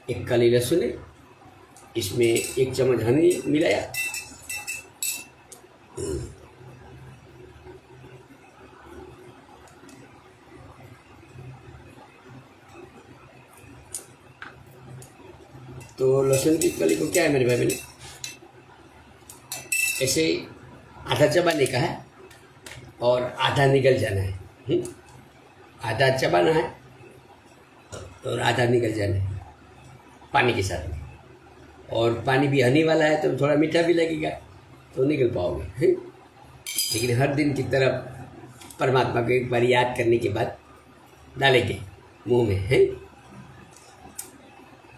एक कली लहसुन है, इसमें 1 चम्मच हनी मिलाया, तो लहसुन की कली को क्या है मेरे भाई बहन, ऐसे आधा चबाने का है और आधा निकल जाना है। आधा चबाना है और आधा निकल जाना है पानी के साथ में, और पानी भी हनी वाला है तो थोड़ा मीठा भी लगेगा तो निकल पाओगे। लेकिन हर दिन की तरफ परमात्मा को एक बार याद करने के बाद डालेंगे मुंह में है।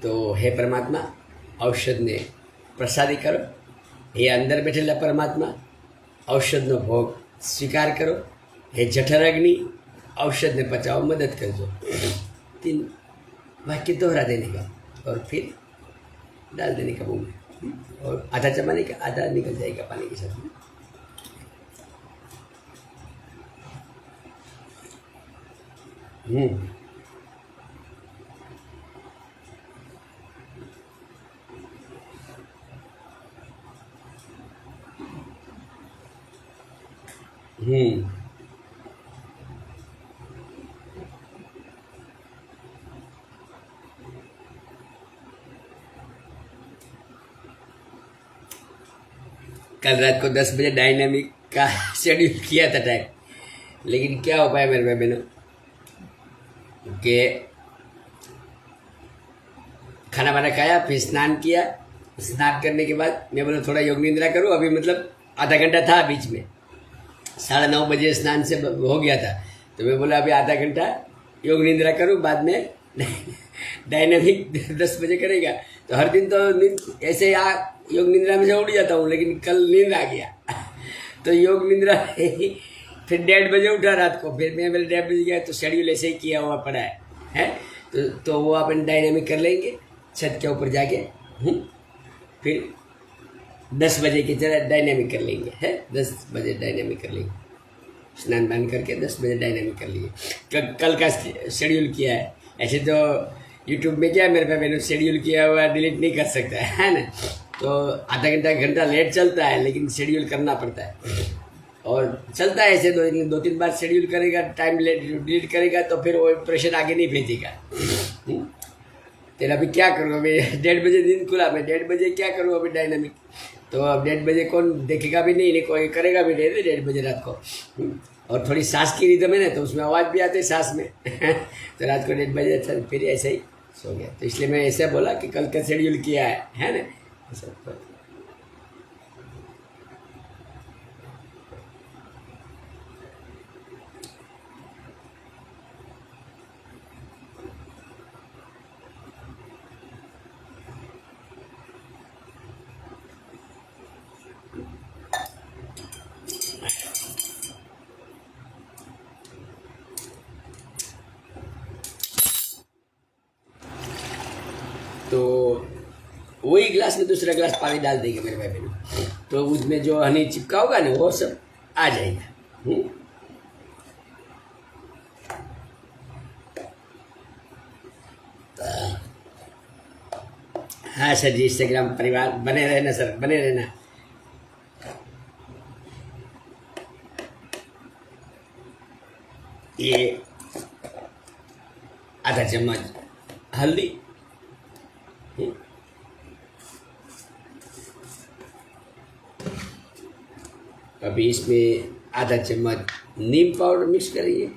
तो हे परमात्मा, औषध ने प्रसादी करो, हे अंदर बैठेला परमात्मा, औषध नो भोग स्वीकार करो, हे जठर अग्नि, औषध ने पचाओ मदद कर दो। 3 वाक्य दोहरा देने का और फिर डाल देने का मुंह में, और आधा चबाने का, आधा निकल जाएगा पानी के साथ में। हम्म हम्म कल रात को 10 बजे डायनामिक का शेड्यूल किया था टाइम, लेकिन क्या हो पाया मेरे भाई बहनों के खाना वाना खाया, फिर स्नान किया। स्नान करने के बाद मैं बोला थोड़ा योग निद्रा करूँ, अभी मतलब आधा घंटा था बीच में, 9:30 बजे स्नान से हो गया था, तो मैं बोला अभी आधा घंटा योग निद्रा करूँ, बाद में डायनामिक 10 बजे करेगा। तो हर दिन तो नींद ऐसे योग निद्रा में से उड़ जाता हूँ, लेकिन कल नींद आ गया तो योग निद्रा फिर 1:30 बजे उठा रात को, फिर मैं मेरे 1:30 बजे गया, तो शेड्यूल ऐसे ही किया हुआ पड़ा है। तो वो अपन डायनामिक कर लेंगे छत के ऊपर जाके, फिर 10 बजे की तरह डायनामिक कर लेंगे है। 10 बजे डायनामिक कर लेंगे, स्नान पान करके 10 बजे डायनामिक कर लिए। कल का शेड्यूल किया है। ऐसे तो यूट्यूब में क्या मेरे पे शेड्यूल किया हुआ डिलीट नहीं कर सकता है ना, तो आधा घंटा लेट चलता है, लेकिन शेड्यूल करना पड़ता है और चलता है ऐसे। 2-3 बार शेड्यूल करेगा, टाइम लेट डिलीट करेगा तो फिर वो इंप्रेशन आगे नहीं भेजेगा। तेरा अभी क्या करूँ, अभी 1:30 बजे नींद खुला, मैं 1:30 बजे क्या करूँ अभी डायनामिक, तो अब 1:30 बजे कौन देखेगा भी नहीं कोई करेगा भी नहीं 1:30 बजे रात को। और थोड़ी सांस की रिदम है ना, तो उसमें आवाज़ भी आती है सांस में तो रात को 1:30 बजे फिर ऐसे ही सो गया। तो इसलिए मैं ऐसे बोला कि कल का शेड्यूल किया है ना। तो वही ग्लास में दूसरा ग्लास पानी डाल देंगे मेरे भाई बहनों, तो उसमें जो हनी चिपका होगा ना वो सब आ जाएगा। हाँ सर जी, इंस्टाग्राम परिवार बने रहना सर, बने रहना। ये आधा चम्मच हल्दी, अभी इसमें आधा चम्मच नीम पाउडर मिक्स करेंगे,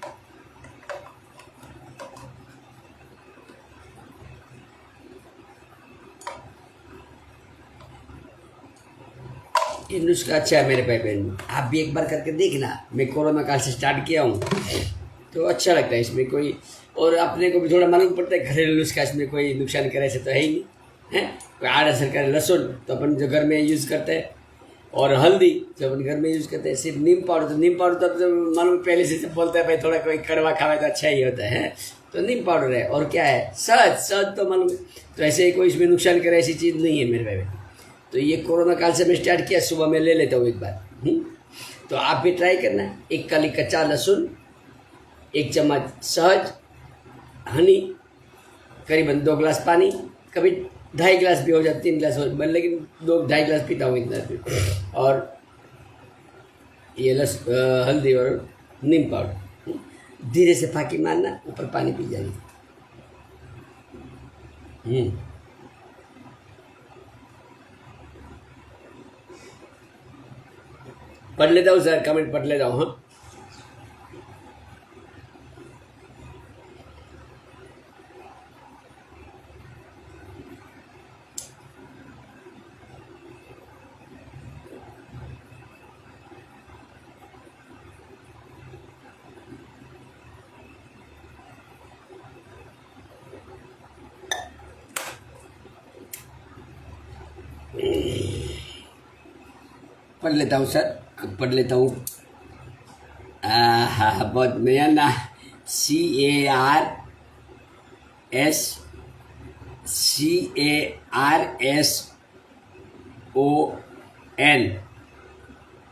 ये नुस्खा अच्छा है मेरे भाई बहन, आप भी एक बार करके देखना। मैं कोरोना काल से स्टार्ट किया हूँ तो अच्छा लगता है इसमें कोई, और अपने को भी थोड़ा मालूम पड़ता है घरेलू नुस्खा, इसमें कोई नुकसान करे से तो है ही नहीं है। कोई आड़ असर करे, लहसुन तो अपन जो घर में यूज़ करते हैं, और हल्दी जो अपन घर में यूज़ करते हैं। सिर्फ नीम पाउडर, तो नीम पाउडर तो मालूम पहले से बोलता है भाई थोड़ा कोई कड़वा खावे तो अच्छा ही होता है, तो नीम पाउडर है। और क्या है, शहद तो मालूम है, तो ऐसे ही कोई इसमें नुकसान करे ऐसी चीज़ नहीं है मेरे भाई। तो ये कोरोना काल से मैं स्टार्ट किया, सुबह में ले लेता हूँ एक बार। तो आप भी ट्राई करना। 1 कली कच्चा लहसुन, 1 चम्मच शहद, हनी, करीबन 2 गिलास पानी, कभी 2.5 गिलास भी हो जाता, 3 गिलास हो, लेकिन 2-2.5 गिलास पीता हूँ इतना भी। और ये हल्दी और नीम पाउडर, धीरे से फाँकी मारना, ऊपर पानी पी जाना। पढ़ लेता हूँ सर, कमेंट पढ़ लेता हूँ। हाँ, पढ़ लेता हूँ सर, पढ़ लेता हूँ। हाँ, बहुत नया ना। CARSON,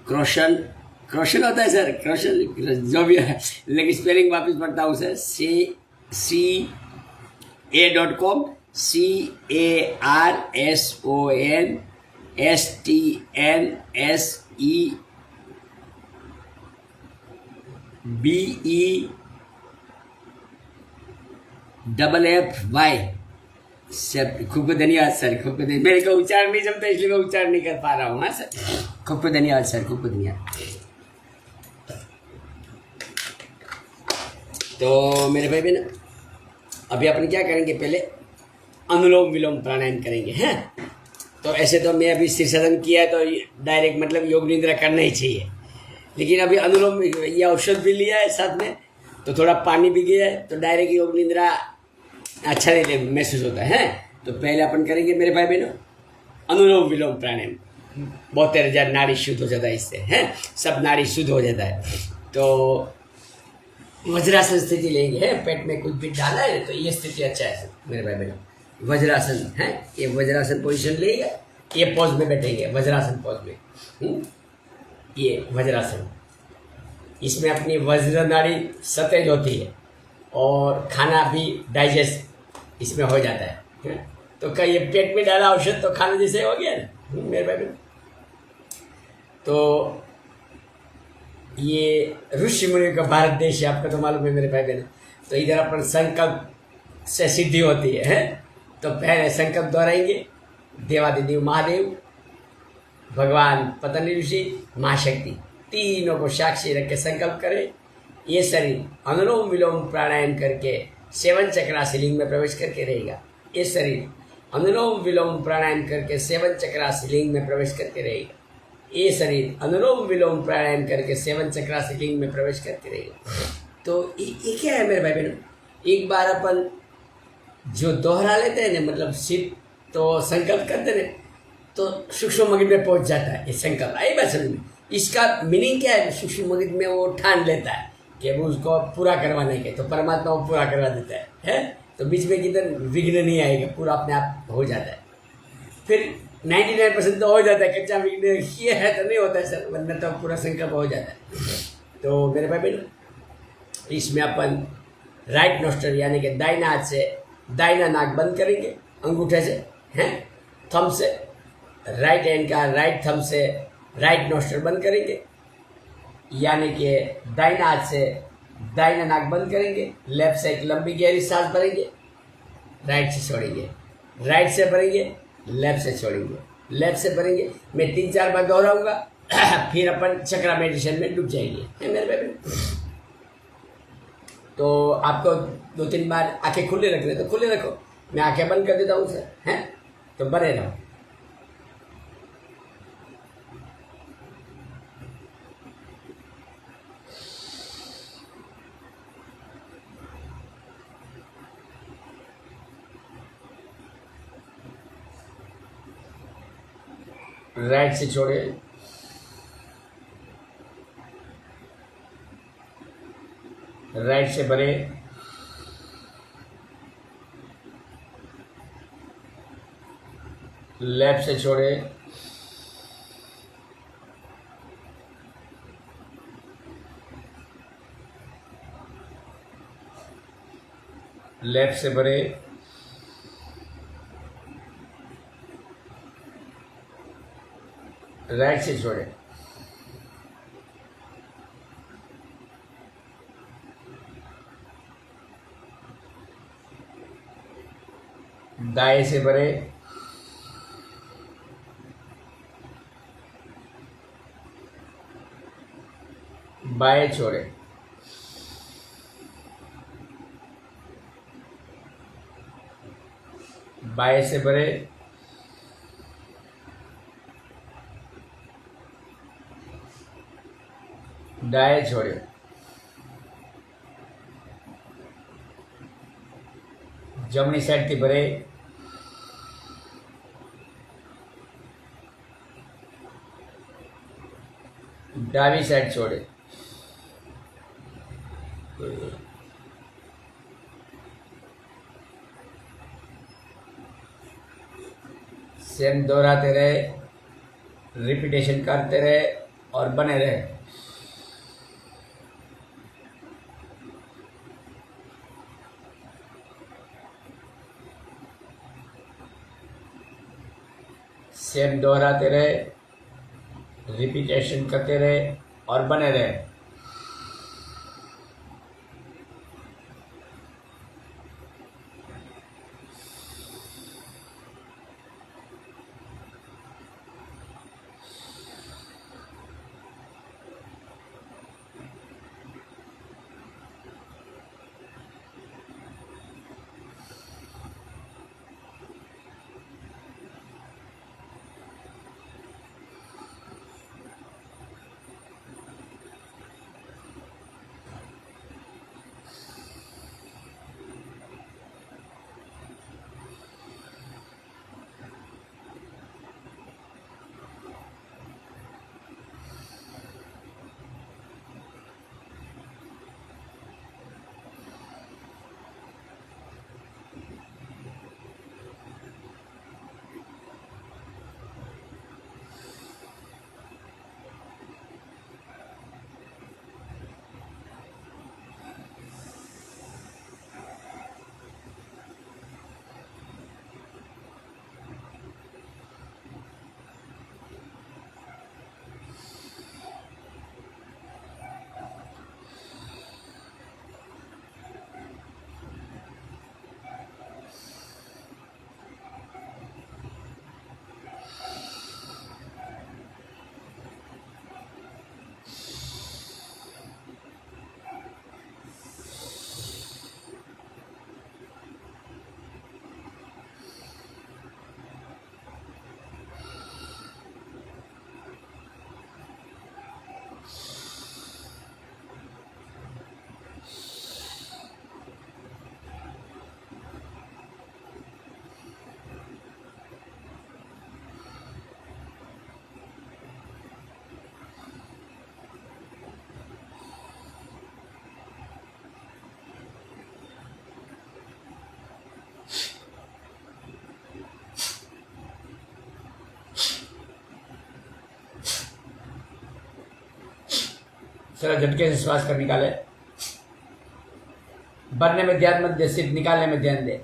क्रोशन, क्रोशन होता है सर, क्रोशन जो भी है, लेकिन स्पेलिंग वापस पढ़ता हूँ सर। CA.com, CARSONSTNSEBEFFY। सब खूब धन्यवाद सर, खूब धन्यवाद। मेरे को उच्चारण नहीं जमता, इसलिए मैं उच्चारण नहीं कर पा रहा हूँ। हाँ सर, खूब धन्यवाद सर, खूब धन्यवाद। तो मेरे भाई बहन, अभी अपन क्या करेंगे, पहले अनुलोम विलोम प्राणायाम करेंगे हैं। तो ऐसे तो मैं अभी शीर्षासन किया है, तो डायरेक्ट मतलब योग निद्रा करना ही चाहिए, लेकिन अभी अनुलोम, ये औषध भी लिया है साथ में, तो थोड़ा पानी भी गया है, तो डायरेक्ट योग निद्रा अच्छा नहीं महसूस होता है। तो पहले अपन करेंगे मेरे भाई बहनों अनुलोम विलोम प्राणायाम। बहुत तेरे नाड़ी शुद्ध हो जाता है इससे, हैं, सब नाड़ी शुद्ध हो जाता है। तो वज्रासन स्थिति लेंगे, है, पेट में कुछ भी डाला है तो ये स्थिति अच्छा है मेरे भाई बहनों। वज्रासन है, ये वज्रासन पोजीशन लेंगे, ये पोज में बैठेंगे, वज्रासन पोज में। ये वज्रासन, इसमें अपनी वज्र नाड़ी सतेज होती है और खाना भी डाइजेस्ट इसमें हो जाता है। तो क्या ये पेट में डाला औषध तो खाने जैसे हो गया ना मेरे भाई बहन। तो ये ऋषि मुनि का भारत देश है, आपका तो मालूम है मेरे भाई बहन। तो इधर अपन संकल्प से सिद्धि होती है। तो पहले संकल्प दोहराएंगे, देवादिदेव महादेव, भगवान पतंजलि ऋषि, महाशक्ति, तीनों को साक्षी रख के संकल्प करें। ये शरीर अनुलोम विलोम प्राणायाम करके 7 चक्रासी लिंग में प्रवेश करके रहेगा। ये शरीर अनुलोम विलोम प्राणायाम करके 7 चक्रासी लिंग में प्रवेश करके रहेगा। ये शरीर अनुलोम विलोम प्राणायाम करके 7 चक्रासी लिंग में प्रवेश करके रहेगा। तो ये क्या है मेरे भाई बहनों, एक बार अपन जो दोहरा लेते हैं ना, मतलब सिर्फ तो संकल्प करते हैं तो सूक्ष्म मगज में पहुंच जाता है ये संकल्प। आई बात समझ में, इसका मीनिंग क्या है, सूक्ष्म मगज में वो ठान लेता है कि वो उसको पूरा करवाने के, तो परमात्मा वो पूरा करवा देता है। तो बीच में किधर विघ्न नहीं आएगा, पूरा अपने आप हो जाता है। फिर 99% तो हो जाता है, कच्चा विघ्न ये है तो नहीं होता है सर, वरना तो पूरा संकल्प हो जाता है। तो मेरे भाई बहनों, इसमें अपन राइट नोस्ट्रल यानी कि दाहिना हाथ से दाहिना नाक बंद करेंगे अंगूठे से, हैं, थंब से, राइट हैंड का राइट थंब से राइट नोस्ट्रल बंद करेंगे, यानी कि दाहिना हाथ से दाहिना नाक बंद करेंगे, लेफ्ट से एक लंबी गहरी सांस भरेंगे, राइट से छोड़ेंगे, राइट से भरेंगे, लेफ्ट से छोड़ेंगे, लेफ्ट से भरेंगे। मैं 3-4 बार दोहराऊंगा, फिर अपन चक्रा मेडिटेशन में डूब जाएंगे, है मेरे बेबी। तो आपको 2-3 बार आंखें खुले रखने तो खुले रखो, मैं आंखें बंद कर देता हूँ सर, हैं, तो बने रहो। राइट से छोड़े, राइट से भरे, लेफ्ट से छोड़े, लेफ्ट से भरे, राइट से छोड़े, दाएं से भरे, बाएं छोड़े, बाएं से भरे, दाएं छोड़े, जमनी साइड थी भरे, डाबी साइड छोड़े, सेम दोहराते रहे, रिपीटेशन करते रहे और बने रहे। सेम दोहराते रहे, रिपीटेशन करते रहे और बने रहे। जरा झटके से श्वास कर निकाले, भरने में ध्यान मत दे, सिर्फ निकालने में ध्यान दे।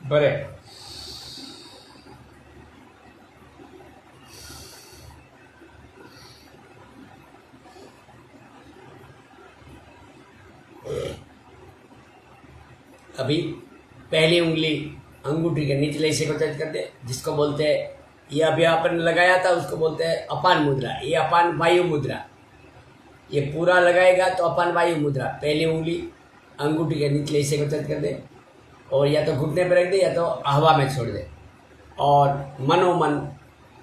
भरे, अभी पहली उंगली अंगूठी के निचले हिस्से को टच कर दे, जिसको बोलते हैं, ये अभी अपन लगाया था उसको बोलते हैं अपान मुद्रा। ये अपान वायु मुद्रा, ये पूरा लगाएगा तो अपान वायु मुद्रा। पहली उंगली अंगूठी के निचले हिस्से को टच कर दे और या तो घुटने पर रख दे या तो हवा में छोड़ दे और मनोमन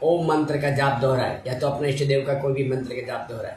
ओम मंत्र का जाप दोहराए, या तो अपने इष्ट देव का कोई भी मंत्र का जाप दोहराए।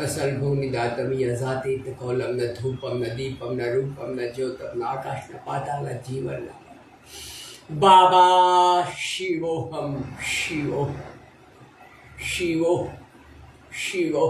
तसल्भो निदातम यजाति कौलम न धूपम न दीपम न रूपम न ज्योतम न आकाश न पाताल न जीवन न बाबा शिवोहम शिवो शिवो शिवो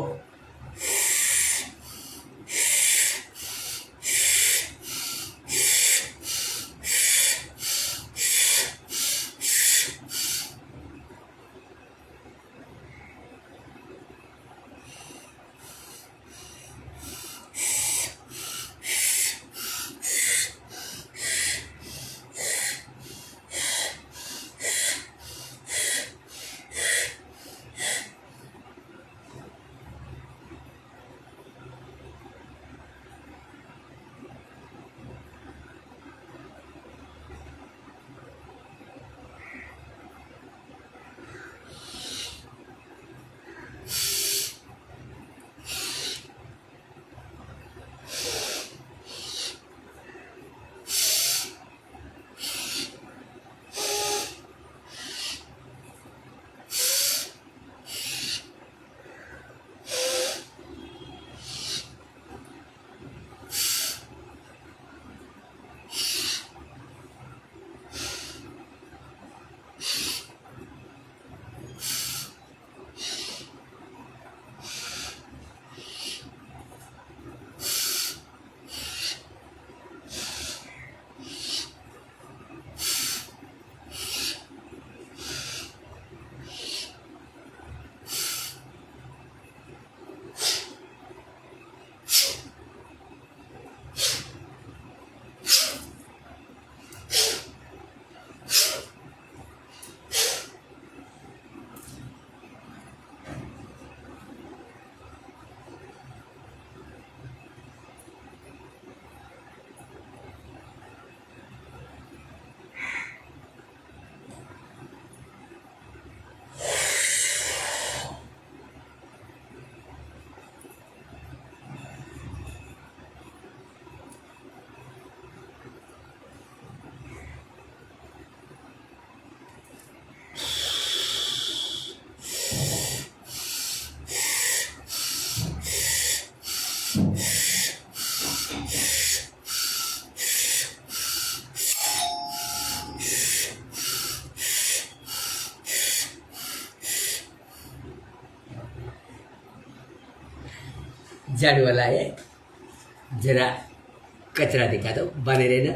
झाड़ू वाला है, जरा कचरा दिखा दो, बने रहना।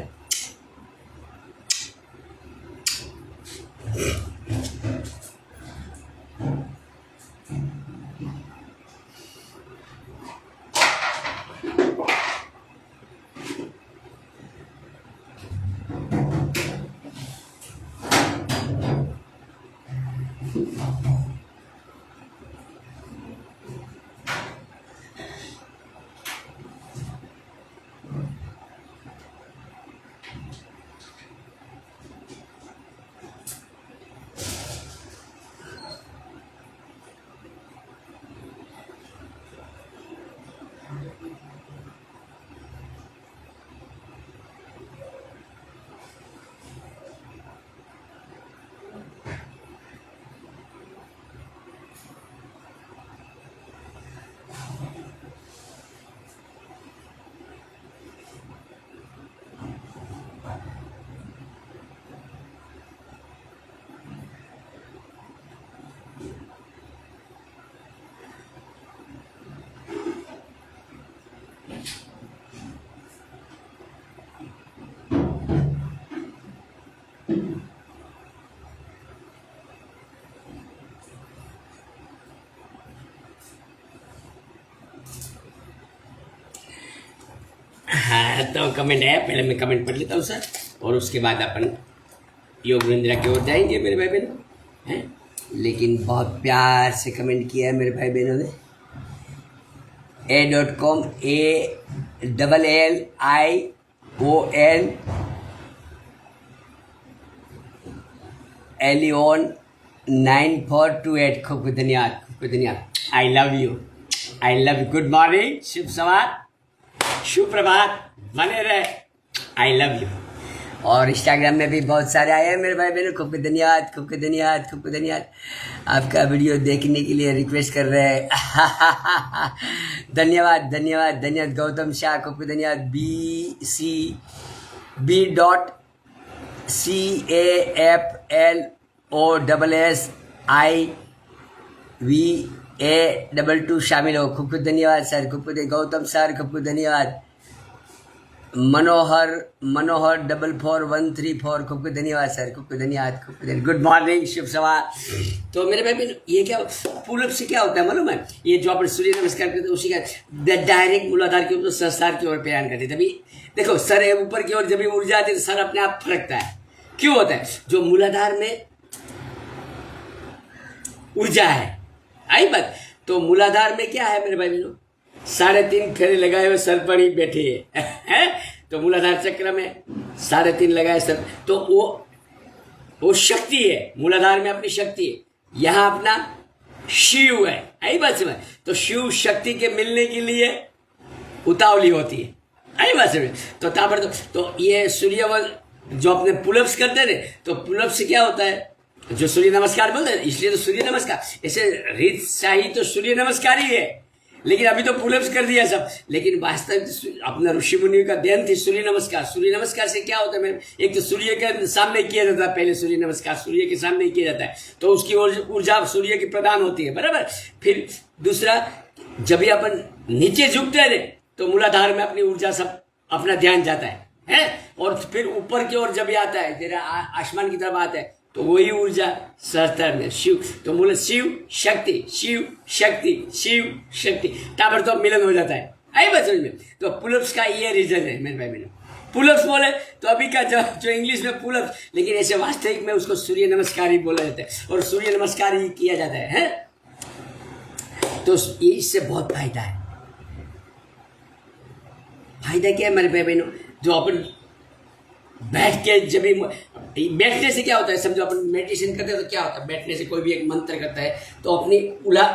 हाँ, तो कमेंट है, पहले मैं कमेंट पढ़ लेता हूँ सर, और उसके बाद अपन योग निंद्रा की ओर जाएंगे मेरे भाई बहनों हैं। लेकिन बहुत प्यार से कमेंट किया है मेरे भाई बहनों ने। a.com ALLION Leon 9428, खूब धन्यवाद, खूब धन्यवाद। I love you, I love you. Good morning, शुभ सवार, सुप्रभात, बने रहे, आई लव यू। और इंस्टाग्राम में भी बहुत सारे आए हैं मेरे भाई बहनों, खूब धन्यवाद, खूब धन्यवाद, खूब धन्यवाद। आपका वीडियो देखने के लिए रिक्वेस्ट कर रहे हैं। धन्यवाद धन्यवाद धन्यवाद। गौतम शाह, खूब धन्यवाद। BCAFLOSSIVA22 शामिल हो, खूब धन्यवाद सर, खूब गौतम सर, खूब धन्यवाद। मनोहर 44134, खूब धन्यवाद सर, खूब धन्यवाद, खूब धन्यवाद। गुड मॉर्निंग, शुभ सवार। तो मेरे भाई ये क्या पुलअप से क्या होता है मालूम है? ये जो अपन सूर्य नमस्कार करते हैं उसी का डायरेक्ट मूलाधार के ऊपर सहस्त्रार की ओर प्रयाण करते, तभी देखो सर है ऊपर की ओर, जब भी ऊर्जा आती है तो सर अपने आप फरकता है। क्यों होता है? जो मूलाधार में ऊर्जा है, आई बात। तो मूलाधार में क्या है मेरे भाई बहनों? 3.5 फेरे लगाए हुए सर पर ही बैठे हैं। तो मूलाधार चक्र में 3.5 लगाए सर, तो वो शक्ति है, मूलाधार में अपनी शक्ति है, यहाँ अपना शिव है, आई बात समझ। तो शिव शक्ति के मिलने के लिए उतावली होती है, आई बात समझ। तो ताबड़ तो ये सूर्य जो अपने पुलअप्स करते हैं, तो पुलअप्स से क्या होता है? जो सूर्य नमस्कार बोलते हैं, इसलिए तो सूर्य नमस्कार, ऐसे रीत शाही तो सूर्य नमस्कार ही है, लेकिन अभी तो पुलअप्स कर दिया सब। लेकिन वास्तविक अपना ऋषि मुनि का देन थी सूर्य नमस्कार। सूर्य नमस्कार से क्या होता है मेरे? एक तो सूर्य के सामने किया जाता है, पहले सूर्य नमस्कार सूर्य के सामने किया जाता है, तो उसकी ऊर्जा सूर्य की प्रदान होती है, बराबर। फिर दूसरा, जब भी अपन नीचे झुकते हैं तो मूलाधार में अपनी ऊर्जा सब अपना ध्यान जाता है, और फिर ऊपर की ओर जब आता है, तेरा आसमान की तरफ आता है, तो वही ऊर्जा सहस्त्र में शिव। तो मूल शिव शक्ति, शिव शक्ति, शिव शक्ति, ताबड़तोड़ मिलन हो जाता है, आई बात समझ में। तो पुलअप्स का ये रीजन है मेरे भाई बहनों। पुलअप्स बोले तो अभी का जो इंग्लिश में पुलअप्स, लेकिन ऐसे वास्तविक में उसको सूर्य नमस्कार ही बोला जाता है, और सूर्य नमस्कार ही किया जाता है। तो ये इससे बहुत फायदा है। फायदा क्या है मेरे भाई बहनों? जो अपन बैठ के, जब बैठने से क्या होता है, समझो अपन मेडिटेशन करते हैं तो क्या होता है, बैठने से कोई भी एक मंत्र करता है तो अपनी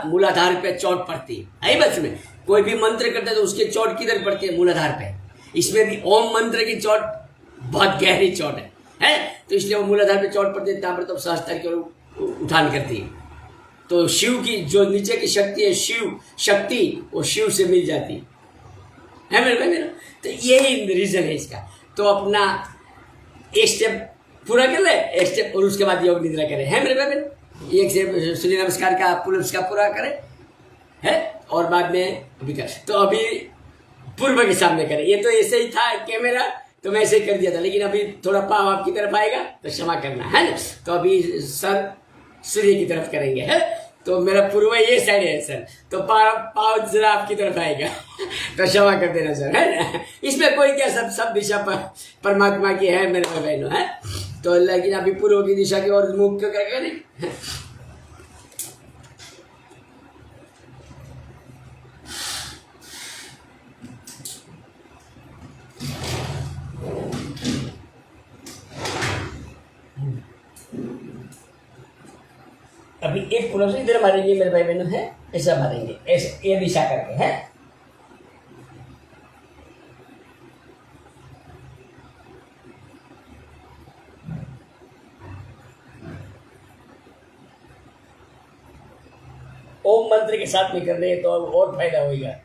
मूलाधार पे चोट पड़ती है, आई बात में। कोई भी मंत्र करता है तो उसकी चोट किधर पड़ती है? मूलाधार पे। इसमें भी ओम मंत्र की चोट बहुत गहरी चोट है, तो इसलिए वो मूलाधार पे चोट पड़ती है, ताबड़तोड़ सहस्त्र की ओर उठान करती है। तो शिव की जो नीचे की शक्ति है, शिव शक्ति, वो शिव से मिल जाती है मेरे भाई। तो यही रीजन है इसका। तो अपना एक स्टेप पूरा कर ले, एक स्टेप, और उसके बाद योग निद्रा करें, है मेरे भाई। एक स्टेप सूर्य नमस्कार का पुलअप्स का पूरा करें, है, और बाद में अभी कर। तो अभी पूर्व के सामने करें। ये तो ऐसे ही था कैमरा, तो मैं ऐसे ही कर दिया था, लेकिन अभी थोड़ा पाव आपकी तरफ आएगा तो क्षमा करना है ना। तो अभी सर सूर्य की तरफ करेंगे, है। तो मेरा पूर्व ये साइड है सर, तो पाव जरा आपकी तरफ आएगा तो क्षमा कर देना सर, है ना। इसमें कोई क्या, सब दिशा पर परमात्मा की है मेरे भाई बहनों, है। तो लेकिन अभी पूर्व की दिशा की ओर मुख करेगा नहीं। अभी एक पूर्व से इधर मारेंगे मेरे भाई बहनों, है। ऐसा मारेंगे, ऐसे ये दिशा करके, है। ओम मंत्र के साथ में कर रहे हैं तो और फायदा होगा।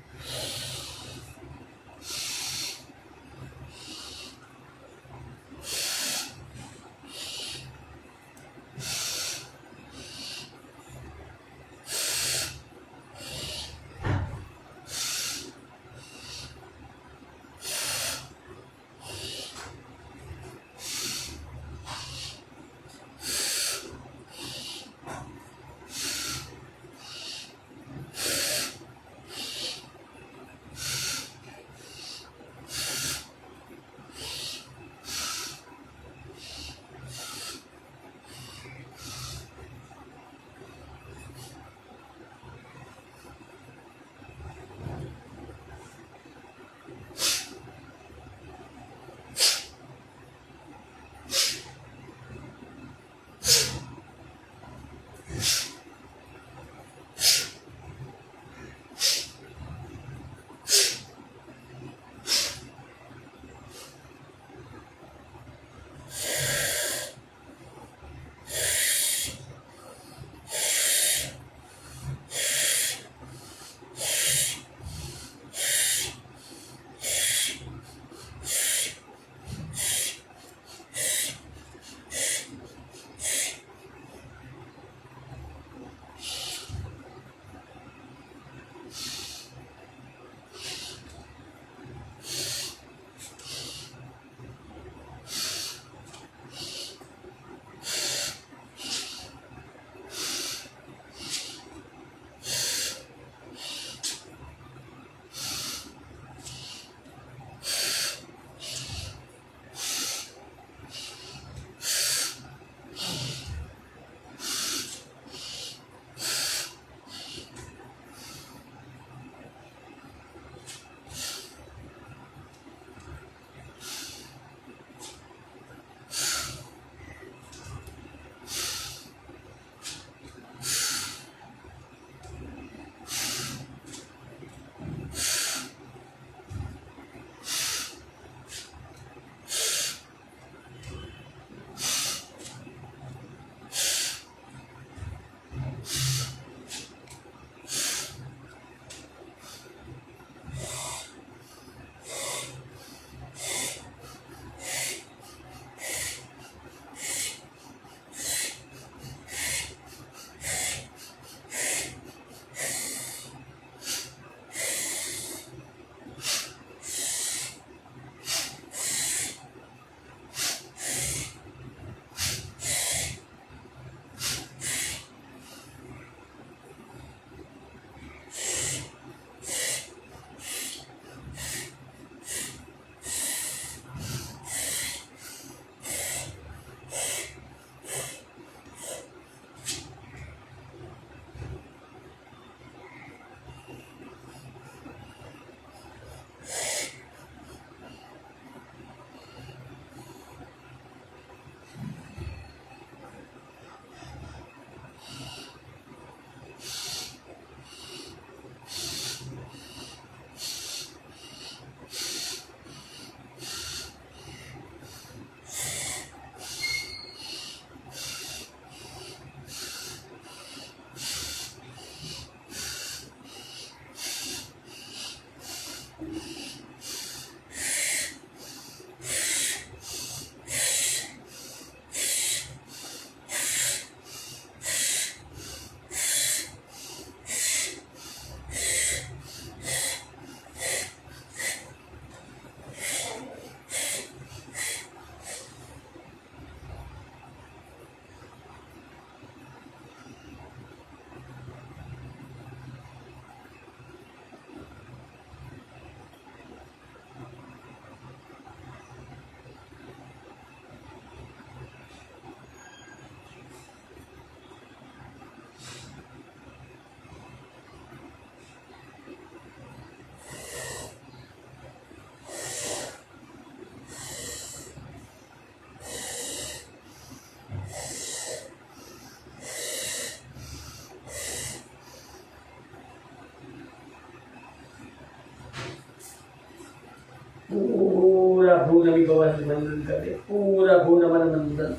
भून अभिभवन कर दे, पूरा भू नमन मंडल,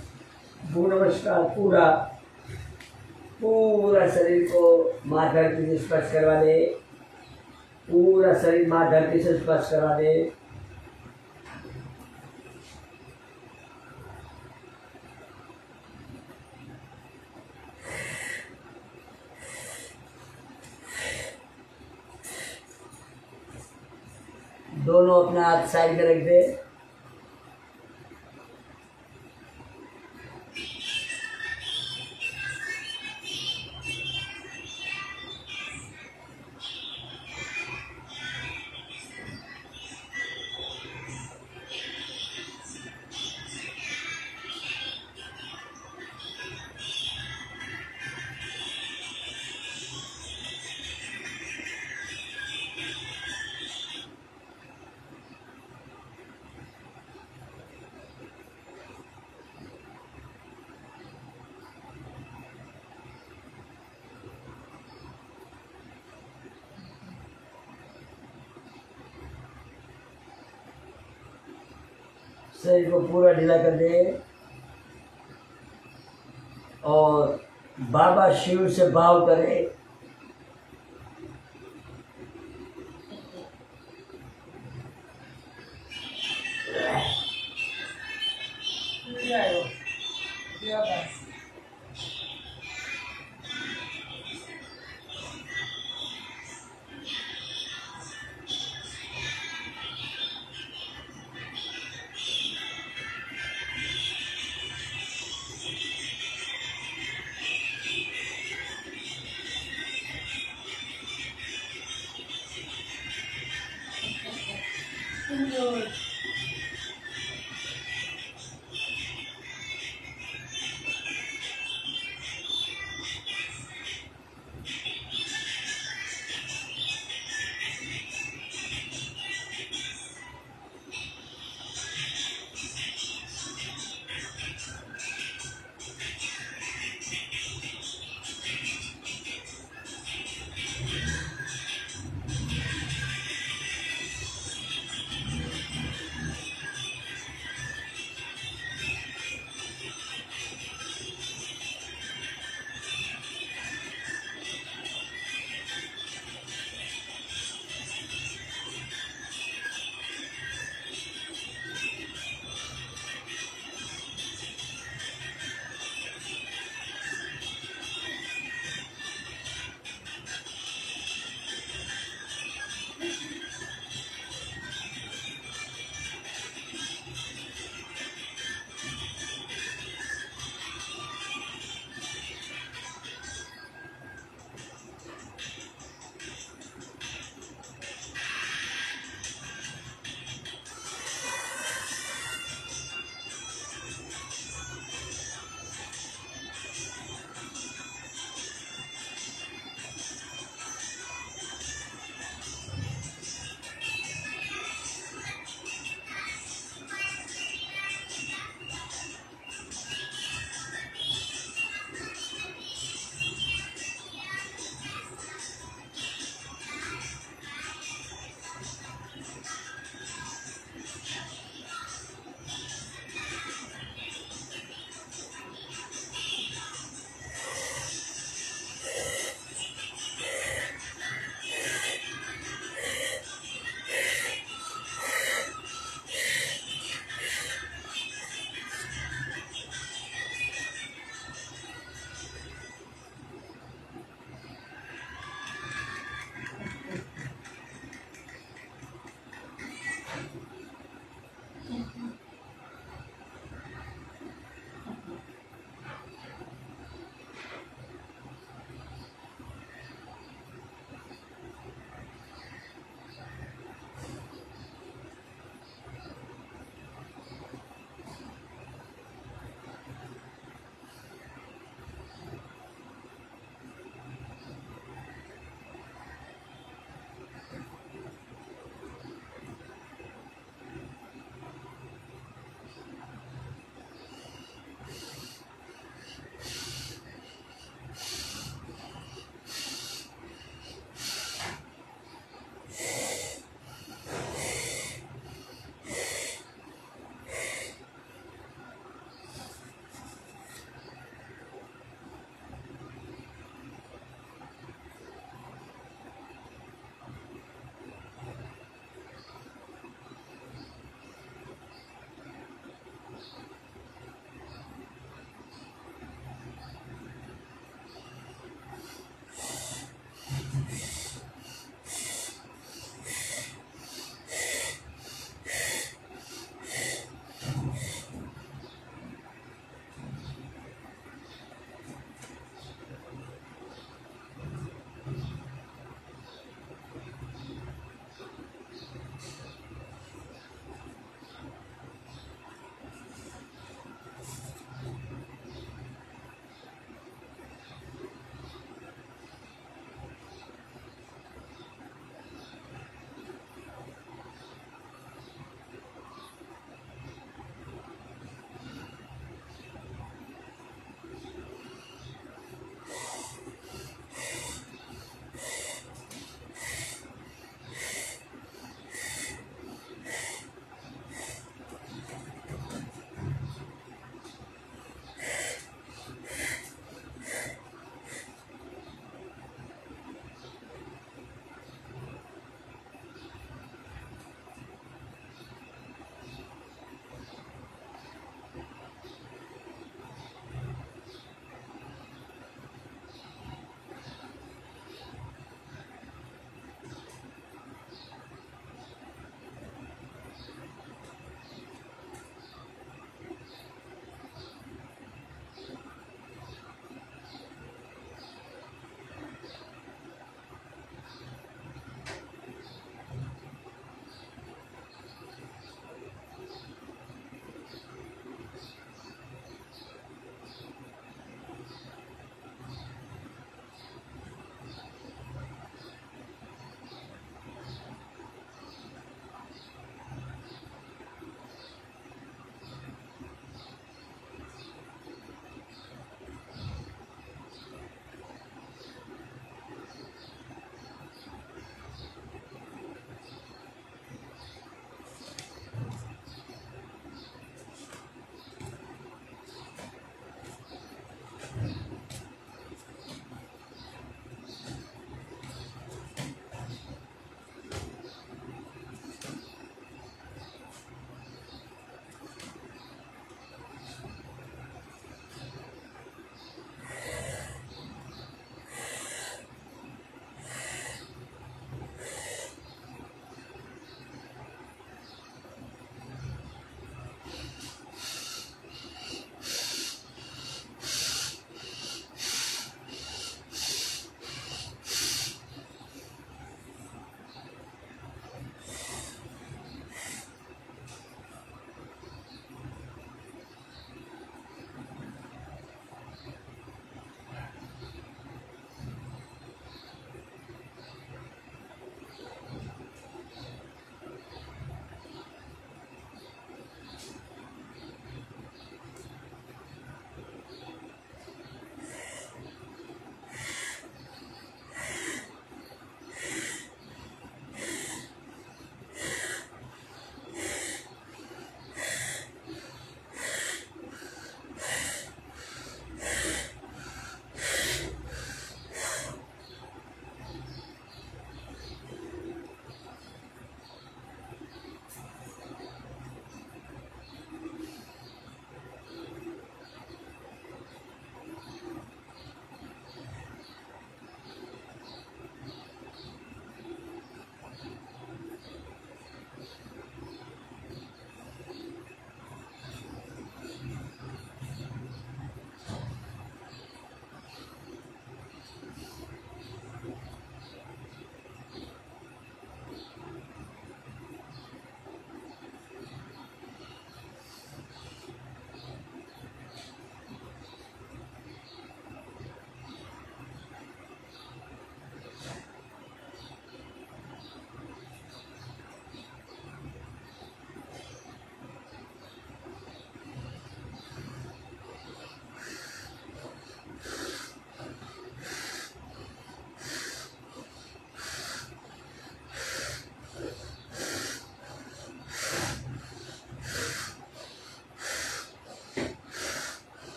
भू नमस्कार पूरा पूरा शरीर को माँ धरती से स्पर्श करवा दे, पूरा शरीर माँ धरती से स्पर्श करवा दे। दोनों अपना हाथ साइड में रख दे। शरीर को पूरा ढीला कर दे और बाबा शिव से भाव करे।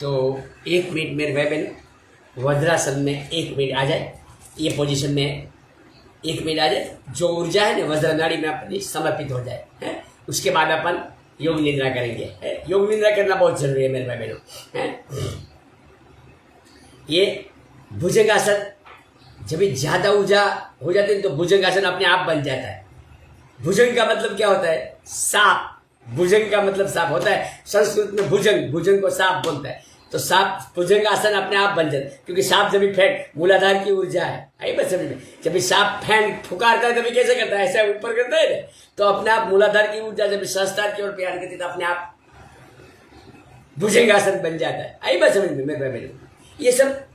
तो 1 मिनट मेरे भाई बहन वज्रासन में 1 मिनट आ जाए, ये पोजीशन में 1 मिनट आ जाए, जो ऊर्जा है ना वज्र नाड़ी में अपनी समर्पित हो जाए है। उसके बाद अपन योग निद्रा करेंगे है। योग निद्रा करना बहुत जरूरी है मेरे भाई बहनों है। ये भुजंगासन जब ज्यादा ऊर्जा हो जाती है तो भुजंगासन अपने आप बन जाता है। भुजंग का मतलब क्या होता है? सांप। भुजंग का मतलब सांप होता है, संस्कृत में भुजंग, भुजंग को सांप बोलता है। तो सांप भुजंग आसन अपने आप बन जाता है, क्योंकि सांप जब भी फेंक मूलाधार की ऊर्जा है, आई बस समझ में। जब भी सांप फेंक फुकारता है तभी कैसे करता है? ऐसा ऊपर करता है ना, तो अपने आप मूलाधार की ऊर्जा जब सहस्त्रार की ओर प्रयाण करती है तो अपने आप भुजंग आसन बन जाता है। आई बस समझ में मेरे भाई। ये सब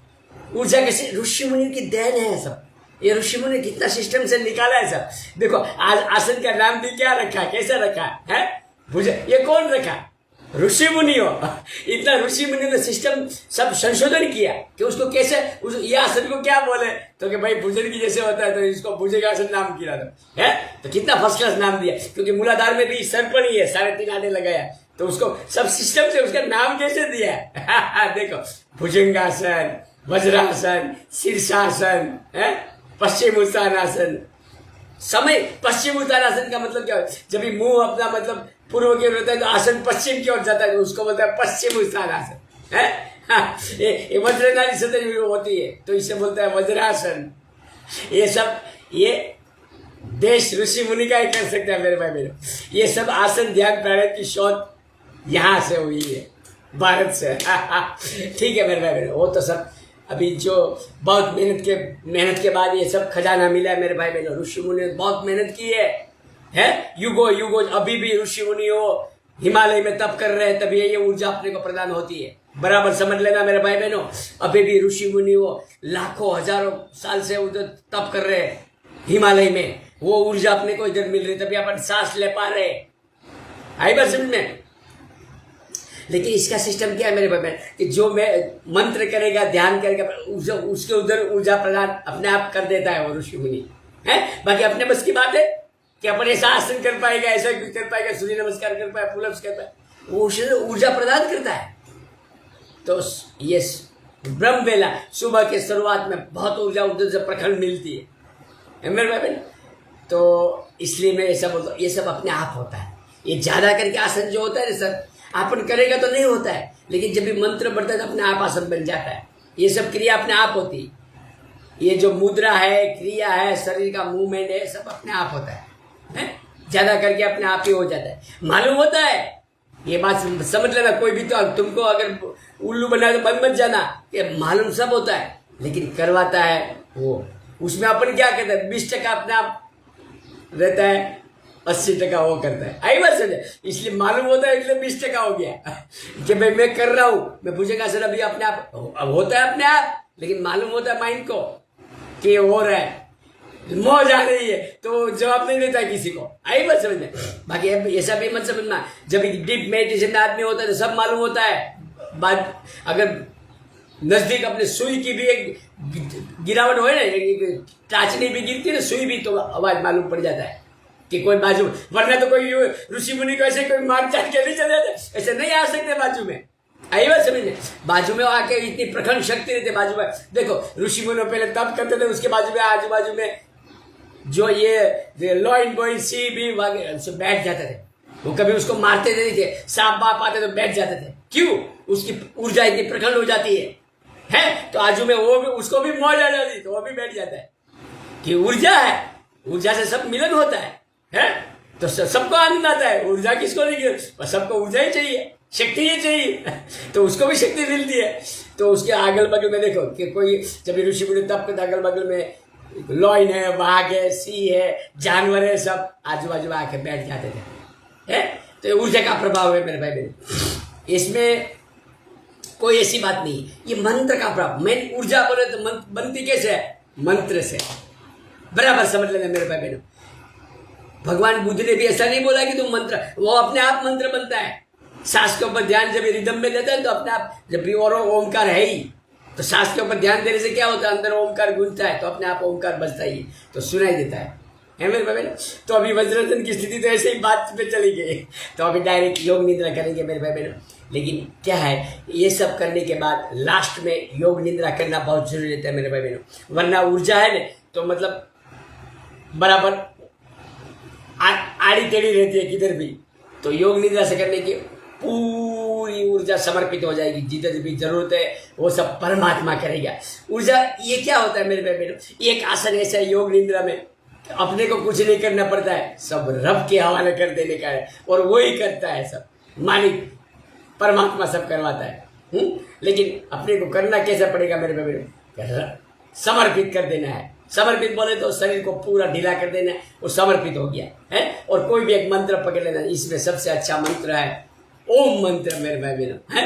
ऊर्जा कैसे ऋषि मुनि की देन है सब। ये ऋषि मुनि कितना सिस्टम से निकाला है सब। देखो आज आसन का नाम भी क्या रखा है, कैसा रखा है? भुजंग। ये कौन रखा? ऋषि मुनि हो। इतना ऋषि मुनि ने सिस्टम सब संशोधन किया कि उसको कैसे ये आसन को क्या बोले, तो कि भाई भुजंग की जैसे होता है तो इसको भुजंगासन नाम किया था है। तो कितना फर्स्ट क्लास नाम दिया, क्योंकि मूलाधार में भी सर्पण ही है, 3.5 आने लगाया, तो उसको सब सिस्टम से उसका नाम कैसे दिया है। देखो भुजंगासन, वज्रासन, शीर्षासन है, पश्चिम उत्तानासन। समय पश्चिम उत्तानासन का मतलब क्या है? जब भी मुंह अपना मतलब पूर्व की ओर होता है तो आसन पश्चिम की ओर जाता है, तो उसको बोलता है पश्चिम उत्तानासन है। ये वज्र नाड़ी सतह होती है तो इसे बोलता है वज्रासन। ये सब ये देश ऋषि मुनि का ही कर सकता है मेरे भाई मेरे। ये सब आसन ध्यान प्राणायाम की शोध यहाँ से हुई है, भारत से। ठीक है मेरे भाई मेरे। वो तो सब अभी जो बहुत मेहनत के बाद ये सब खजाना मिला है मेरे भाई बहनों। ऋषि मुनि ने बहुत मेहनत की है युगो अभी भी ऋषि मुनि हो हिमालय में तप कर रहे हैं, तभी ये ऊर्जा अपने को प्रदान होती है। बराबर समझ लेना मेरे भाई बहनों। अभी भी ऋषि मुनि हो लाखों हजारों साल से उधर तप कर रहे हैं हिमालय में, वो ऊर्जा अपने को इधर मिल रही, तभी अपन सांस ले पा रहे। आई बात समझ में। लेकिन इसका सिस्टम क्या है मेरे भाई कि जो मैं मंत्र करेगा, ध्यान करेगा, उसके उधर ऊर्जा प्रदान अपने आप कर देता है वो ऋषि मुनि है। बाकी अपने बस की बात है कि अपन ऐसा आसन कर पाएगा, ऐसा कर पाएगा, सूर्य नमस्कार कर पाए, पुलअप्स कर पाए, वो ऊर्जा प्रदान करता है। तो ये ब्रह्म वेला सुबह के शुरुआत में बहुत ऊर्जा उधर से प्रखंड मिलती है मेरे भाई बहन। तो इसलिए मैं ऐसा बोलता हूँ, ये सब अपने आप होता है। ये ज्यादा करके आसन जो होता है ना सर, अपन करेगा तो नहीं होता है, लेकिन जब भी मंत्र बढ़ता है तो अपने आप आसन बन जाता है। ये सब क्रिया अपने आप होती है। ये जो मुद्रा है, क्रिया है, शरीर का मूवमेंट है, सब अपने आप होता है। ज्यादा करके अपने आप ही हो जाता है। मालूम होता है, ये बात समझ लेना। कोई भी तो तुमको अगर उल्लू बना तो बंद मत जाना, ये मालूम सब होता है, लेकिन करवाता है वो। उसमें अपन क्या कहते हैं, 20% अपने आप रहता है, 80% वो करता है। आई बात समझे। इसलिए मालूम होता है, इसलिए 20% हो गया कि भाई मैं कर रहा हूं, मैं भुजंगासन अभी अपने आप अब होता है अपने आप, लेकिन मालूम होता है माइंड को कि ये हो रहा है, मौज आ रही है, तो जवाब नहीं देता है किसी को। आई बात समझ में। बाकी ऐसा भी मत समझना, जब डीप मेडिटेशन में आदमी होता है तो सब मालूम होता है। बात अगर नजदीक अपने सुई की भी एक गिरावट हो ना, टाचनी भी गिरती है ना, सुई भी, तो आवाज मालूम पड़ जाता है कि कोई बाजू। वरना तो कोई ऋषि मुनि को ऐसे कोई मार चाट के नहीं चले जाते, ऐसे नहीं आ सकते बाजू में। आई बात समझने। बाजू में आके इतनी प्रखंड शक्ति रहती है बाजू में। देखो ऋषि मुनि पहले तप करते थे, उसके बाजू में आजू बाजू में जो ये लॉइन बॉइन सी भी बैठ जाते थे, वो कभी उसको मारते नहीं थे। सांप बाप आते तो बैठ जाते थे। क्यों? उसकी ऊर्जा इतनी प्रखंड हो जाती है तो आजू में वो भी, उसको भी मौज आ जाती, तो वो भी बैठ जाता है कि ऊर्जा है, ऊर्जा से सब मिलन होता है तो सबको आनंद आता है। ऊर्जा किसको नहीं, बस सबको ऊर्जा ही चाहिए, शक्ति ही चाहिए, तो उसको भी शक्ति मिलती है। तो उसके अगल बगल में देखो कि कोई जब ऋषि मुनि तप करते, अगल बगल में लॉइन है, बाघ है, सी है, जानवर है, सब आजू बाजू में आके बैठ जाते थे तो ये ऊर्जा का प्रभाव है मेरे भाई बहन। इसमें कोई ऐसी बात नहीं, ये मंत्र का प्रभाव। मेन ऊर्जा बोले तो बनती कैसे है? मंत्र से। बराबर समझ लेना मेरे भाई बहनों। भगवान बुद्ध ने भी ऐसा नहीं बोला कि तुम मंत्र, वो अपने आप मंत्र बनता है। सांस के ऊपर ध्यान जब रिदम में देता है तो अपने आप, जब भी और ओमकार है ही, तो सांस के ऊपर ध्यान देने से क्या होता है, अंदर ओमकार गूंजता है, तो अपने आप ओमकार बजता ही, तो सुनाई देता है मेरे भाई बहनों। तो अभी वज्रासन की स्थिति तो ऐसे ही बात पे चली गई, तो अभी डायरेक्ट योग निद्रा करेंगे मेरे भाई बहनों। लेकिन क्या है, ये सब करने के बाद लास्ट में योग निद्रा करना बहुत जरूरी रहता है मेरे भाई बहनों, वरना ऊर्जा है ना तो मतलब बराबर आड़ी टेढ़ी रहती है किधर भी। तो योग निद्रा से करने की पूरी ऊर्जा समर्पित हो जाएगी, जितनी भी जरूरत है वो सब परमात्मा करेगा। ऊर्जा ये क्या होता है मेरे भाई बहनों, एक आसन ऐसा है योग निद्रा में अपने को कुछ नहीं करना पड़ता है, सब रब के हवाले कर देने का है और वो ही करता है, सब मालिक परमात्मा सब करवाता है। लेकिन अपने को करना कैसा पड़ेगा मेरे भाई बहनों, समर्पित कर देना है। समर्पित बोले तो शरीर को पूरा ढीला कर देना है, वो समर्पित हो गया है। और कोई भी एक मंत्र पकड़ लेना, इसमें सबसे अच्छा मंत्र है ओम मंत्र मेरे भाई बहनों है।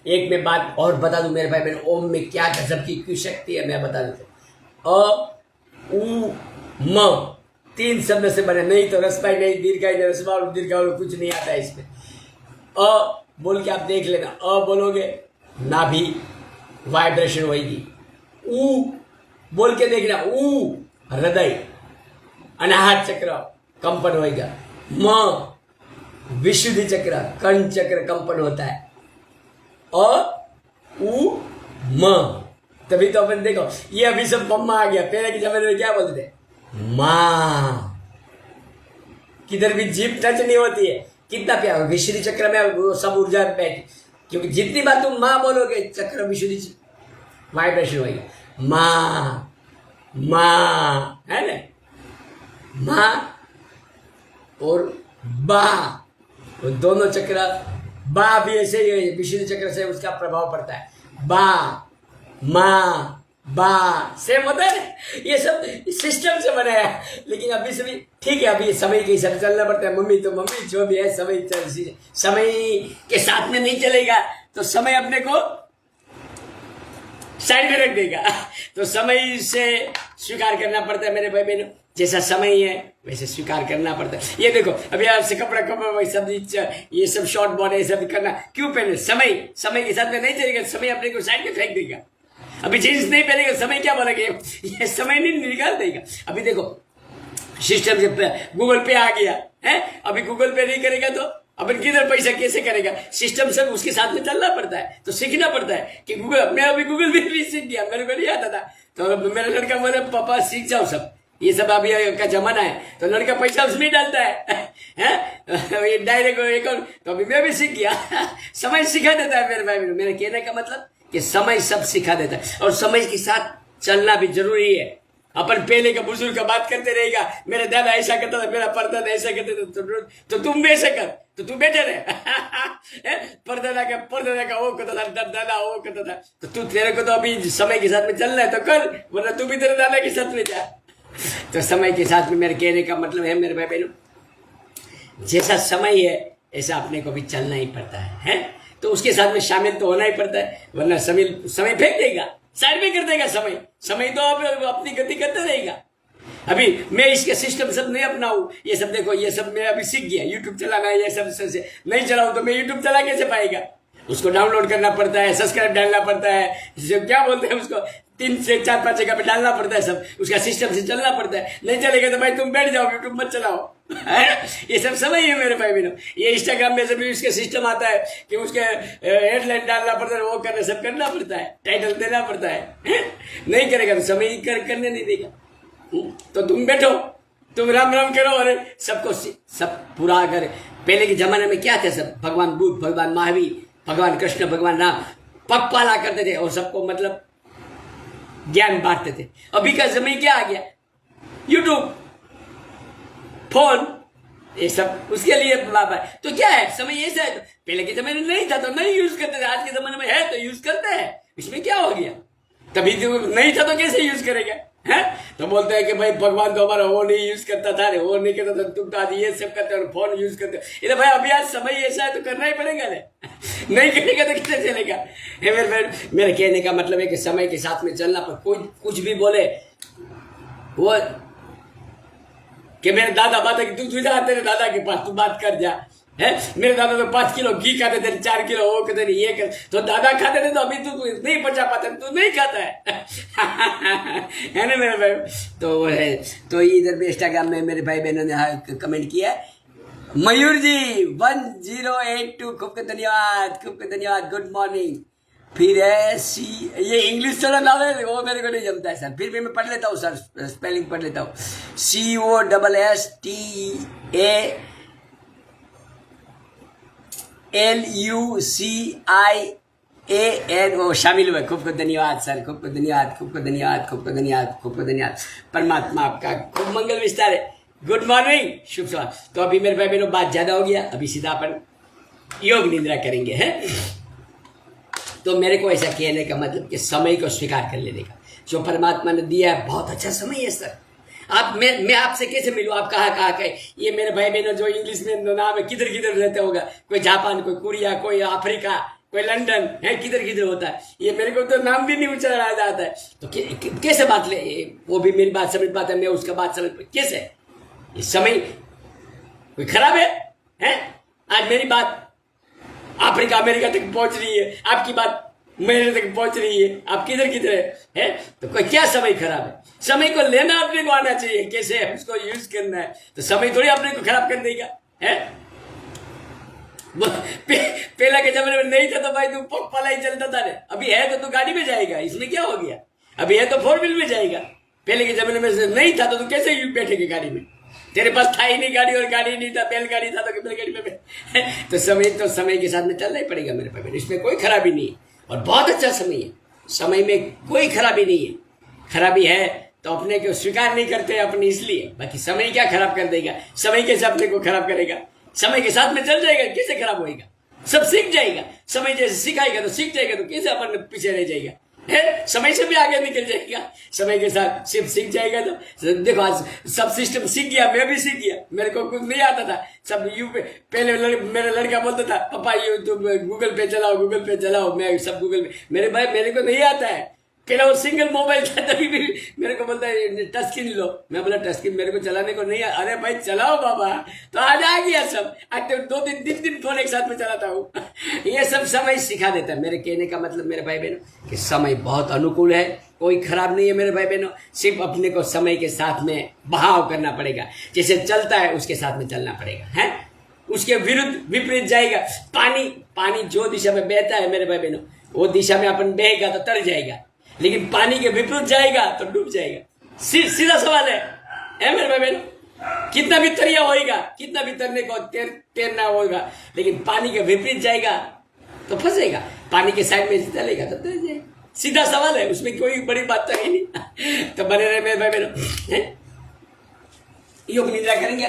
एक मैं बात और बता दूं मेरे भाई बहन, ओम में क्या गजब की क्यों शक्ति है मैं बता देता हूं। अ उ म 3 शब्द से बने, नहीं तो रसपाई नहीं दीर्घाई नहीं रसवा और दीर्घा कुछ नहीं आता है इसमें। अ बोल के आप देख लेना, अ बोलोगे नाभि वाइब्रेशन होगी, ऊ बोल के देखना ऊ हृदय अनाहत चक्र कंपन होगा, म विशुद्धि चक्र कर्ण चक्र कंपन होता है, अ उ म। तभी तो अपन देखो ये अभी सब मम्मा आ गया, पहले के जमाने में क्या बोलते थे माँ, किधर भी जीप टच नहीं होती है, कितना प्यार विशुद्धि चक्र में वो सब ऊर्जा बैठी, क्योंकि जितनी बार तुम माँ बोलोगे चक्र विशुद्धि वाइब्रेशन होगी, माँ माँ है ना, माँ और बा, वो दोनों चक्र, बा भी ऐसे ही विशुद्धि चक्र से उसका प्रभाव पड़ता है, बा माँ बा सेम होता है ना। ये सब सिस्टम से बनाया है, लेकिन अभी सभी ठीक है, अभी समय के हिसाब से चलना पड़ता है। मम्मी तो मम्मी जो भी है समय के साथ में नहीं चलेगा तो समय अपने को साइड में रख देगा। तो समय से स्वीकार करना पड़ता है मेरे भाई बहनों, जैसा समय है वैसे स्वीकार करना पड़ता है। ये देखो अभी आपसे कपड़ा वही सब ये सब शॉर्ट बॉर्डर ये सब करना क्यों पहने, समय के साथ में नहीं चलेगा, समय अपने को साइड में फेंक देगा। अभी जींस नहीं पहनेगा समय क्या बोलेगा, ये समय नहीं निकाल देगा। अभी देखो सिस्टम से गूगल पे आ गया है, अभी गूगल पे नहीं करेगा तो अपन किधर पैसा कैसे करेगा, सिस्टम से उसके साथ में चलना पड़ता है, तो सीखना पड़ता है कि गूगल, मैं अभी गूगल पे भी सीख गया, मेरे को नहीं आता था, तो मेरा लड़का बोले पापा सीख जाओ सब, ये सब अभी का जमाना है, तो लड़का पैसा उसमें डालता है डायरेक्ट अकाउंट, तो अभी मैं भी सीख गया समय सिखा देता है मेरे भाई। मेरे कहने का मतलब कि समय सब सिखा देता है और समय के साथ चलना भी जरूरी है। अपन पहले का बुजुर्ग का बात करते रहेगा, मेरे दादा ऐसा करता था, मेरा परदादा ऐसा करते थे, तो तुम भी ऐसा कर, तो तू बेटे रहे परदादा का वो करता था, दादा वो करता था, तो तू तेरे को तो अभी समय के साथ में चलना है तो कर, वरना तू भी तेरे दादा के साथ में जा। तो समय के साथ में मेरे कहने का मतलब है मेरे भाई बहनों, जैसा समय है ऐसा अपने को भी चलना ही पड़ता है? तो उसके साथ में शामिल तो होना ही पड़ता है, वरना समय फेंक देगा, साइड में कर देगा समय तो अपनी गति करता रहेगा। अभी मैं इसके सिस्टम सब नहीं अपनाऊं, ये सब देखो ये सब मैं अभी सीख गया, यूट्यूब चलाना है, ये सब से नहीं चलाऊं तो मैं यूट्यूब चला कैसे पाएगा, उसको डाउनलोड करना पड़ता है, सब्सक्राइब डालना पड़ता है, क्या बोलते हैं उसको 3 से 4-5 जगह पे डालना पड़ता है, सब उसका सिस्टम से चलना पड़ता है। नहीं चलेगा तो भाई तुम बैठ जाओ, यूट्यूब मत चलाओ ये सब समय है मेरे भाई बहनों। ये इंस्टाग्राम में भी उसका सिस्टम आता है कि उसके हेडलाइन डालना पड़ता है, वो करना सब करना पड़ता है, टाइटल देना पड़ता है नहीं करेगा तो समय करने नहीं देगा। तो तुम बैठो, तुम राम राम करो, अरे सबको सब पूरा। अगर पहले के जमाने में क्या थे, सब भगवान बुद्ध, भगवान महावीर, भगवान कृष्ण, भगवान राम पगपाला करते थे और सबको मतलब ज्ञान बांटते थे। अभी का समय क्या आ गया, यूट्यूब, फोन, ये सब उसके लिए बाबा। तो क्या है, समय ऐसा है। तो पहले के जमाने में नहीं था तो नहीं यूज करते थे, आज के जमाने में है तो यूज करते हैं, इसमें क्या हो गया। तभी तो नहीं था तो कैसे यूज करेगा, है? तो बोलते हैं कि भाई भगवान तो हमारा वो नहीं यूज करता था, वो नहीं करता था, तुम तो आज ये सब करते हो, फोन यूज करते हो। इधर भाई अभी आज समय ऐसा है तो करना ही पड़ेगा ना नहीं करेगा तो कैसे चलेगा। मेरे कहने का मतलब है कि समय के साथ में चलना, पर कोई कुछ भी बोले वो कि मेरे दादा बात है कि तू जा तेरे दादा के पास, तू बात कर जा, है? मेरे दादा तो 5 किलो घी खाते थे, 4 किलो वो कहते थे, ये कर, तो दादा खाते थे, तो अभी तू नहीं पचा पाता, तू नहीं खाता है ना मेरे भाई। तो वो है, तो इधर भी इंस्टाग्राम में मेरे भाई बहनों ने कमेंट किया, मयूर जी 1082 खूब के धन्यवाद, खूब के धन्यवाद। Good morning. फिर है सी, ये इंग्लिश थोड़ा नाम है वो मेरे को नहीं जमता है सर, फिर भी मैं पढ़ लेता हूँ सर, स्पेलिंग पढ़ लेता हूँ। COSSTALUCIAN वो शामिल हुए। खूब खूब धन्यवाद सर, खूब खूब धन्यवाद, खूब खूब धन्यवाद, खूब खूब धन्यवाद, खूब खूब धन्यवाद। परमात्मा आपका खूब मंगल विस्तार है। गुड मॉर्निंग, शुभ सुबह। तो अभी मेरे भाई बहनों बात ज्यादा हो गया, अभी सीधा अपन योग निद्रा करेंगे हैं। तो मेरे को ऐसा कहने का मतलब कि समय को स्वीकार कर लेने का, जो परमात्मा ने दिया है बहुत अच्छा समय है सर। आप मैं आपसे कैसे मिलूं, आप कहाँ के ये मेरे भाई बहनों जो इंग्लिश में नाम है किधर किधर रहते होगा, कोई जापान, कोई कोरिया, कोई अफ्रीका, कोई लंदन है, किधर किधर होता है, ये मेरे को तो नाम भी नहीं उच्चारा जाता है। तो कैसे बात ले, वो भी मेरी बात समझ पाता है, मैं उसका बात समझ कैसे। ये समय कोई खराब है? आज मेरी बात अफ्रीका अमेरिका तक पहुंच रही है, आपकी बात मेरे तक पहुंच रही है, आप किधर किधर है? तो कोई क्या समय खराब है? समय को लेना अपने को आना चाहिए, कैसे है उसको यूज करना है। तो समय थोड़ी अपने को खराब कर देगा है। पहला के जमाने में नहीं था तो भाई तू पला ही चलता था रे, अभी है तो तू गाड़ी में जाएगा, इसमें क्या हो गया? अभी है तो 4 व्हील में जाएगा, पहले के जमाने में नहीं था तो तू कैसे बैठेगी गाड़ी में? तेरे पास था ही नहीं गाड़ी, और गाड़ी नहीं था, बैलगाड़ी था तो बैलगाड़ी में तो समय के साथ में चलना ही पड़ेगा मेरे पास, इसमें कोई खराबी नहीं है और बहुत अच्छा समय है। समय में कोई खराबी नहीं है, खराबी है तो अपने को स्वीकार नहीं करते अपने, इसलिए। बाकी समय क्या खराब कर देगा? समय कैसे अपने को खराब करेगा? समय के साथ में चल जाएगा, कैसे खराब होएगा? सब सीख जाएगा, समय जैसे सिखाएगा तो सीख जाएगा, तो कैसे अपन पीछे रह जाएगा है? समय से भी आगे निकल जाएगा, समय के साथ सिर्फ सीख जाएगा। तो देखो आज सब सिस्टम सीख गया, मैं भी सीख गया, मेरे को कुछ नहीं आता था सब पहले मेरा लड़का बोलता था पापा यू तुम गूगल पे चलाओ, मैं सब गूगल पे, मेरे भाई मेरे को नहीं आता है। पहले वो सिंगल मोबाइल था, तभी भी मेरे को बोलता है टच स्क्रीन लो, मैं बोला टच स्क्रीन मेरे को चलाने को नहीं है। अरे भाई चलाओ बाबा, तो आज आ गया सब। आज तो 2 दिन फोन एक साथ में चलाता हूँ। ये सब समय सिखा देता है। मेरे कहने का मतलब मेरे भाई बहनों कि समय बहुत अनुकूल है, कोई खराब नहीं है मेरे भाई बहनों। सिर्फ अपने को समय के साथ में बहाव करना पड़ेगा, जैसे चलता है उसके साथ में चलना पड़ेगा है। उसके विरुद्ध विपरीत जाएगा। पानी जो दिशा में बहता है मेरे भाई बहनों, वो दिशा में अपन बहेगा तो तर जाएगा, लेकिन पानी के विपरीत जाएगा तो डूब जाएगा। सीधा सवाल है मेरे भाई बहन। कितना भी तरिया होएगा, कितना भी तरने को तैरना होगा, लेकिन पानी के विपरीत जाएगा तो फंसेगा, पानी के साइड में चलेगा तो तर जाएगा। सीधा सवाल है, उसमें कोई बड़ी बात तो है नहीं। तो बने रहे मेरे भाई बहनों, योग निद्रा करेंगे।